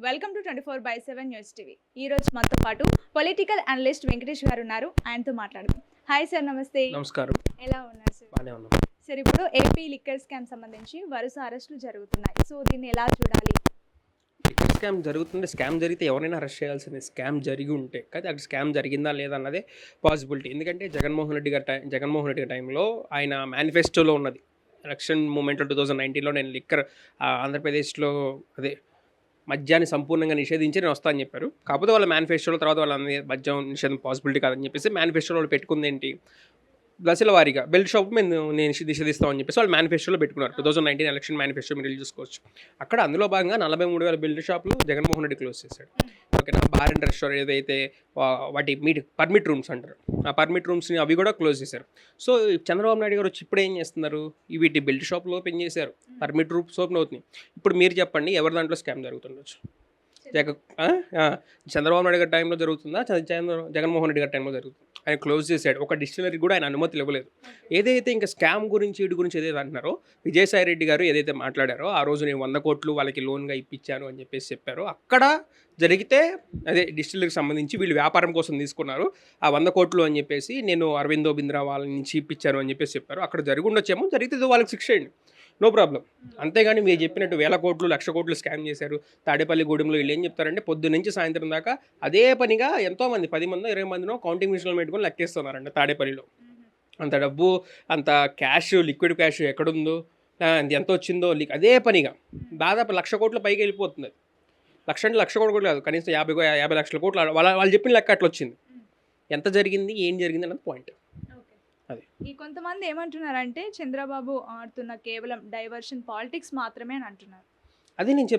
Welcome to 24/7 news TV. ఈ రోజు మనతో పాటు పొలిటికల్ అనలిస్ట్ వెంకటేష్ గారు ఉన్నారు. ఆయనతో మాట్లాడదాం. హాయ్ సార్, నమస్తే. నమస్కారం. ఎలా ఉన్నారు సార్? బాగానే ఉన్నాం. సార్, ఇప్పుడు ఏపీ లిక్కర్ స్కామ్ సంబంధించి వరుస అరెస్టులు జరుగుతున్నాయి. సో దీన్ని ఎలా చూడాలి? లిక్కర్ స్కామ్ జరుగుతుంటే స్కామ్ జరిగితే ఎవరైనా అరెస్ట్ చేయాల్సిందే. స్కామ్ జరిగి ఉంటే కానీ అక్కడ స్కామ్ జరిగిందా లేదా అన్నదే పాసిబిలిటీ. ఎందుకంటే జగన్మోహన్ రెడ్డి గారి టైంలో ఆయన మేనిఫెస్టోలో ఉన్నది. ఎలక్షన్ మూమెంట్లో 2019లో నేను లిక్కర్ ఆంధ్రప్రదేశ్లో మద్యాన్ని సంపూర్ణంగా నిషేధించి నేను వస్తా అని చెప్పారు. కాకపోతే వాళ్ళ మేనిఫెస్టోలో తర్వాత వాళ్ళ మద్యం నిషేధం పాసిబిలిటీ కాదని చెప్పేసి మేనిఫెస్టోలో వాళ్ళు పెట్టుకుంది ఏంటి, దశల వారీగా బెల్ట్ షాప్ నేను నిషేధిస్తామని చెప్పేసి వాళ్ళు మేనిఫెస్టోలో పెట్టుకున్నారు. 2019 ఎలక్షన్ మేనిఫెస్టో మీరు చూసుకోవచ్చు. అక్కడ అందులో భాగంగా 43,000 బెల్ట్ షాపులు జగన్మోహన్ రెడ్డి క్లోజ్ చేశాడు. ఓకేనా. బార్ అండ్ రెస్టారెంట్ ఏదైతే వాటి పర్మిట్ రూమ్స్ అంటారు, ఆ పర్మిట్ రూమ్స్ని అవి కూడా క్లోజ్ చేశారు. సో చంద్రబాబు నాయుడు గారు వచ్చి ఇప్పుడు ఏం చేస్తున్నారు, వీటి బెల్ట్ షాప్లు ఓపెన్ చేశారు, పర్మిట్ రూమ్స్ ఓపెన్ అవుతున్నాయి. ఇప్పుడు మీరు చెప్పండి, ఎవరి దాంట్లో స్కామ్ జరుగుతుండొచ్చు? చంద్రబాబు నాయుడు గారి టైంలో జరుగుతుందా, జగన్మోహన్ రెడ్డి గారి టైంలో జరుగుతుంది? ఆయన క్లోజ్ చేశాడు. ఒక డిస్టిలరీ కూడా ఆయన అనుమతులు ఇవ్వలేదు. ఏదైతే ఇంకా స్కామ్ గురించి వీటి గురించి ఏదైతే అంటున్నారో, విజయసాయి రెడ్డి గారు ఏదైతే మాట్లాడారో, ఆ రోజు నేను 100 కోట్లు వాళ్ళకి లోన్గా ఇప్పించాను అని చెప్పేసి చెప్పారు. అక్కడ జరిగితే డిస్టిలరీకి సంబంధించి వీళ్ళు వ్యాపారం కోసం తీసుకున్నారు ఆ 100 కోట్లు అని చెప్పేసి, నేను అరవిందో బింద్రా వాళ్ళ నుంచి ఇప్పించాను అని చెప్పేసి చెప్పారు. అక్కడ జరిగి ఉండొచ్చేమో, జరిగితే వాళ్ళకి శిక్ష అయ్యండి, నో ప్రాబ్లం. అంతేగాని మీరు చెప్పినట్టు 1,000 కోట్లు 1,00,000 కోట్లు స్కామ్ చేశారు తాడేపల్లి గూడెంలో, వీళ్ళు ఏం చెప్తారంటే పొద్దు నుంచి సాయంత్రం దాకా అదే పనిగా ఎంతోమంది 10 మందో 20 మందినో కౌంటింగ్ మిషన్లో పెట్టుకొని లెక్కేస్తున్నారంట తాడేపల్లిలో. అంత డబ్బు, అంత క్యాష్, లిక్విడ్ క్యాష్ ఎక్కడుందో, ఎంత వచ్చిందో అదే పనిగా దాదాపు 1,00,000 కోట్ల పైకి వెళ్ళిపోతుంది. 1,00,000 అంటే 1,00,000 కోట్లు కాదు, కనీసం 50 లక్షల కోట్లు వాళ్ళు చెప్పిన లెక్క అట్లా వచ్చింది. ఎంత జరిగింది, ఏం జరిగింది అన్నది పాయింట్. ఈ కొంతమంది ఏమంటున్నారంటే చంద్రబాబు ఆడుతున్న కేవలం డైవర్షన్ పాలిటిక్స్ మాత్రమే అని అంటున్నారు. అదే నేను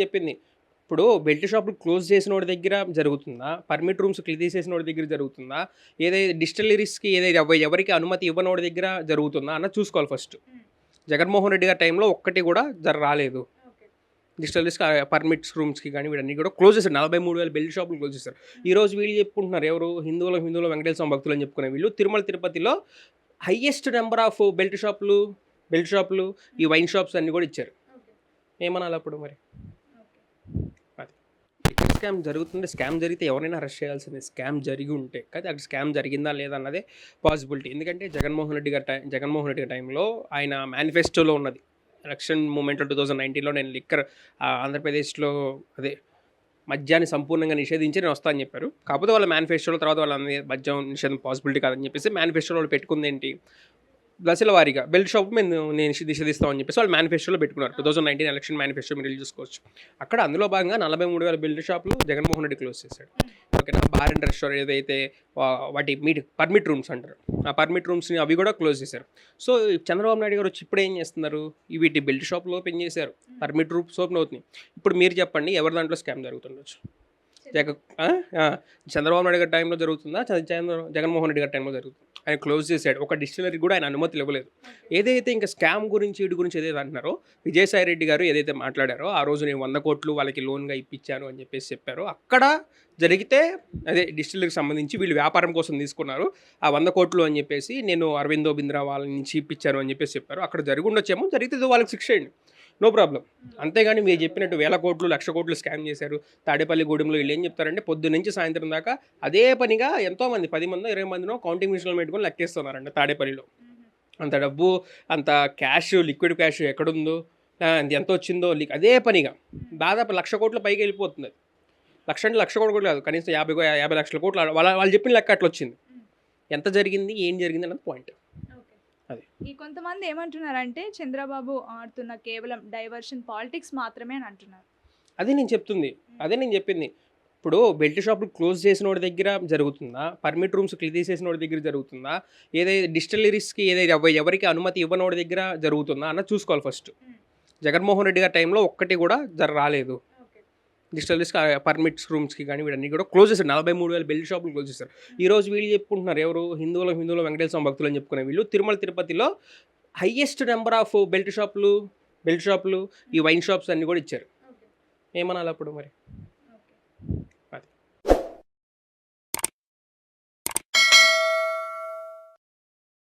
చెప్పింది. ఇప్పుడు బెల్ట్ షాపులు క్లోజ్ చేసిన వాడి దగ్గర జరుగుతుందా, పర్మిట్ రూమ్స్ తీసేసిన వాడి దగ్గర జరుగుతుందా, ఏదైతే డిస్టిలరీస్కి ఎవరికి అనుమతి ఇవ్వని వాడి దగ్గర జరుగుతుందా అన్నది చూసుకోవాలి ఫస్ట్. జగన్మోహన్ రెడ్డి గారి టైంలో ఒక్కటి కూడా రాలేదు. డిస్టిలరీస్కి పర్మిట్స్ రూమ్స్కి కానీ వీడన్నీ కూడా క్లోజ్ చేశారు. 43,000 బెల్ట్ షాపులు క్లోజ్ చేశారు. ఈరోజు వీళ్ళు చెప్పుకుంటున్నారు, ఎవరు హిందువులు వెంకటేశ్వర స్వామి భక్తులు అని చెప్పుకునే వీళ్ళు తిరుమల తిరుపతిలో హైయెస్ట్ నెంబర్ ఆఫ్ బెల్ట్ షాపులు ఈ వైన్ షాప్స్ అన్నీ కూడా ఇచ్చారు. ఏమనాలి అప్పుడు మరి? అది లిక్కర్ స్కామ్ జరుగుతుంటే స్కామ్ జరిగితే ఎవరైనా అరెస్ట్ చేయాల్సిందే. స్కామ్ జరిగి ఉంటే కానీ అక్కడ స్కామ్ జరిగిందా లేదా అన్నదే పాసిబిలిటీ. ఎందుకంటే జగన్మోహన్ రెడ్డి గారి టైంలో ఆయన మేనిఫెస్టోలో ఉన్నది. ఎలక్షన్ మూమెంట్లో 2019లో నేను లిక్కర్ ఆంధ్రప్రదేశ్లో మద్యాన్ని సంపూర్ణంగా నిషేధించి నేను వస్తా అని చెప్పారు. కాకపోతే వాళ్ళ మేనిఫెస్టోలో తర్వాత వాళ్ళ మద్యం నిషేధం పాసిబిలిటీ కాదని చెప్పేసి మేనిఫెస్టోలో వాళ్ళు పెట్టుకుంది ఏంటి, దశల వారీగా బెల్ట్ షాప్ నేను నిషేధిస్తామని చెప్పేసి వాళ్ళు మేనిఫెస్టోలో పెట్టుకున్నారు. 2019 ఎలక్షన్ మేనిఫెస్టో మీరు చూసుకోవచ్చు. అక్కడ అందులో భాగంగా 43,000 బెల్ట్ షాపులు జగన్మోహన్ రెడ్డి క్లోజ్ చేశాడు. ఓకేనా. బార్ అండ్ రెస్టారెంట్ ఏదైతే వాటి పర్మిట్ రూమ్స్ అంటారు, ఆ పర్మిట్ రూమ్స్ని అవి కూడా క్లోజ్ చేశారు. సో చంద్రబాబు నాయుడు గారు వచ్చి ఇప్పుడు ఏం చేస్తున్నారు, వీటి బెల్ట్ షాపులు ఓపెన్ చేశారు, పర్మిట్ రూమ్స్ ఓపెన్ అవుతున్నాయి. ఇప్పుడు మీరు చెప్పండి, ఎవరి దాంట్లో స్కామ్ జరుగుతుండొచ్చు? చంద్రబాబు నాయుడు గారి టైంలో జరుగుతుందా, జగన్మోహన్ రెడ్డి గారి టైంలో జరుగుతుంది? ఆయన క్లోజ్ చేశాడు. ఒక డిస్టిలరీ కూడా ఆయన అనుమతులు ఇవ్వలేదు. ఏదైతే ఇంకా స్కామ్ గురించి వీటి గురించి ఏదైతే అంటున్నారో, విజయసాయి రెడ్డి గారు ఏదైతే మాట్లాడారో, ఆ రోజు నేను 100 కోట్లు వాళ్ళకి లోన్గా ఇప్పించాను అని చెప్పేసి చెప్పారు. అక్కడ జరిగితే డిస్టిలరీకి సంబంధించి వీళ్ళు వ్యాపారం కోసం తీసుకున్నారు ఆ 100 కోట్లు అని చెప్పేసి, నేను అరవిందో బింద్రా వాళ్ళ నుంచి ఇప్పించాను అని చెప్పేసి చెప్పారు. అక్కడ జరిగి ఉండొచ్చేమో, జరిగితే వాళ్ళకి శిక్ష అయ్యండి, నో ప్రాబ్లం. అంతేగాని మీరు చెప్పినట్టు 1,000 కోట్లు 1,00,000 కోట్లు స్కామ్ చేశారు తాడేపల్లి గూడెంలో, వీళ్ళు ఏం చెప్తారంటే పొద్దు నుంచి సాయంత్రం దాకా అదే పనిగా ఎంతోమంది 10 మందో 20 మందినో కౌంటింగ్ మిషన్లో పెట్టుకొని లెక్కేస్తున్నారంట తాడేపల్లిలో. అంత డబ్బు, అంత క్యాష్, లిక్విడ్ క్యాష్ ఎక్కడుందో, ఎంత వచ్చిందో అదే పనిగా దాదాపు 1,00,000 కోట్ల పైకి వెళ్ళిపోతుంది. 1,00,000 అంటే 1,00,000 కోట్లు కాదు, కనీసం 50 లక్షల కోట్లు వాళ్ళు చెప్పిన లెక్క అట్లా వచ్చింది. ఎంత జరిగింది, ఏం జరిగింది అన్నది పాయింట్. ఈ కొంతమంది ఏమంటున్నారంటే చంద్రబాబు ఆడుతున్న కేవలం డైవర్షన్ పాలిటిక్స్ మాత్రమే అని అంటున్నారు. అదే నేను చెప్పింది. ఇప్పుడు బెల్ట్ షాపులు క్లోజ్ చేసిన వాడి దగ్గర జరుగుతుందా, పర్మిట్ రూమ్స్ తీసేసిన వాడి దగ్గర జరుగుతుందా, ఏదైతే డిస్టిలరీస్కి ఎవరికి అనుమతి ఇవ్వని వాడి దగ్గర జరుగుతుందా అన్నది చూసుకోవాలి ఫస్ట్. జగన్మోహన్ రెడ్డి గారి టైంలో ఒక్కటి కూడా రాలేదు. డిస్టిలరీస్కి పర్మిట్స్ రూమ్స్కి కానీ వీడన్నీ కూడా క్లోజ్ చేశారు. 43,000 బెల్ట్ షాపులు క్లోజ్ చేశారు. ఈరోజు వీళ్ళు చెప్పుకుంటున్నారు, ఎవరు హిందువులు వెంకటేశ్వర స్వామి భక్తులు అని చెప్పుకునే వీళ్ళు తిరుమల తిరుపతిలో హైయెస్ట్ నెంబర్ ఆఫ్ బెల్ట్ షాపులు ఈ వైన్ షాప్స్ అన్నీ కూడా ఇచ్చారు. ఏమనాలి అప్పుడు మరి?